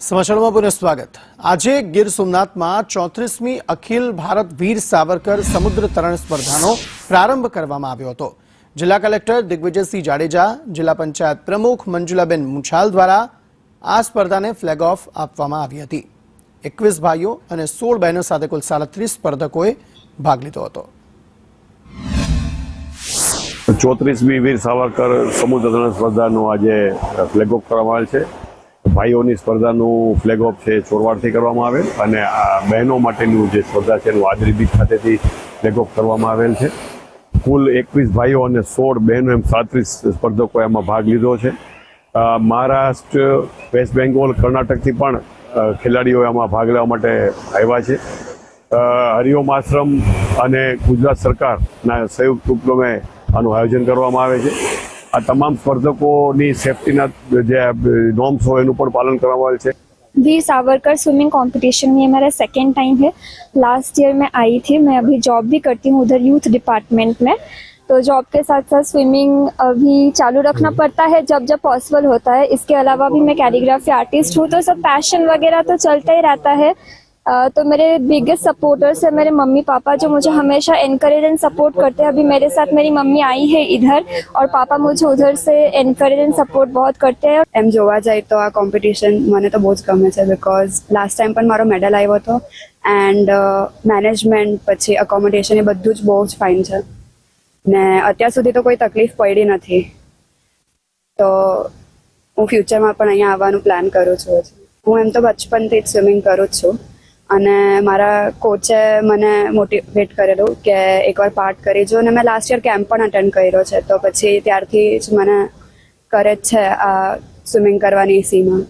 સમાચારોમાં પુનઃ સ્વાગત। આજે ગીર સોમનાથમાં 34મી અખિલ ભારત વીર સાવરકર સમુદ્ર તરણ સ્પર્ધાનો પ્રારંભ કરવામાં આવ્યો હતો। જિલ્લા કલેક્ટર દિગ્વિજયસિંહ જાડેજા, જિલ્લા પંચાયત પ્રમુખ મંજુલાબેન મુછાલ દ્વારા આ સ્પર્ધાને ફ્લેગ ઓફ આપવામાં આવી હતી। 21 ભાઈઓ અને 16 બહેનો સાથે કુલ 37 સ્પર્ધકોએ ભાગ લીધો હતો। 34મી વીર સાવરકર સમુદ્ર તરણ સ્પર્ધાનો આજે ફ્લેગ ઓફ કરવામાં આવેલ છે। ભાઈઓની સ્પર્ધાનું ફ્લેગ ઓફ છે ચોરવાડથી કરવામાં આવેલ અને આ બહેનો માટેનું જે સ્પર્ધા છે એનું આદરી બીચ ખાતેથી ફ્લેગ ઓફ કરવામાં આવેલ છે। કુલ 21 ભાઈઓ અને 16 બહેનો એમ 37 સ્પર્ધકોએ એમાં ભાગ લીધો છે। મહારાષ્ટ્ર, વેસ્ટ બેંગોલ, કર્ણાટકથી પણ ખેલાડીઓ એમાં ભાગ લેવા માટે આવ્યા છે। હરિઓમ આશ્રમ અને ગુજરાત સરકારના સંયુક્ત ઉપક્રમે આનું આયોજન કરવામાં આવે છે। આ તમામ સ્पर्धकोની સેફટીના જે નોર્મ્સ હોય એનું પણ પાલન કરવામાં આવે છે। वीर सावरकर स्विमिंग कंपटीशन में मेरा सेकेंड टाइम है। लास्ट ईयर मैं आई थी। मैं अभी जॉब भी करती हूँ उधर यूथ डिपार्टमेंट में, तो जॉब के साथ साथ स्विमिंग अभी चालू रखना पड़ता है जब जब पॉसिबल होता है। इसके अलावा भी मैं कैलीग्राफी आर्टिस्ट हूँ, तो सब पैशन वगैरह तो चलता ही रहता है। तो मेरे बिगेस्ट सपोर्टर्स है मेरे मम्मी पापा, जो मुझे हमेशा एनकरेज एंड सपोर्ट करते हैं। अभी मेरे साथ मेरी मम्मी आई है इधर और पापा मुझे उधर से एनकरेज एंड सपोर्ट बहुत करते हैं। एम जोवा जाए तो आ कॉम्पिटिशन મને તો બહુ જ ગમે છે બીકોઝ લાસ્ટ ટાઈમ પણ મારો મેડલ આવ્યો હતો એન્ડ મેનેજમેન્ટ પછી અકોમોડેશન એ બધું જ બહુ જ ફાઇન છે ને અત્યાર સુધી તો કોઈ તકલીફ પડી નથી। તો હું ફ્યુચરમાં પણ અહીંયા આવવાનું પ્લાન કરું છું। હું એમ તો બચપનથી જ સ્વિમિંગ કરું જ છું અને મારા કોચે મને મોટિવેટ કરેલું કે એકવાર પાર્ટ કરી જો, અને મેં લાસ્ટ યર કેમ્પ પણ અટેન્ડ કર્યો છે, તો પછી ત્યારથી જ મને કરે જ છે આ સ્વિમિંગ કરવાની સીમાં।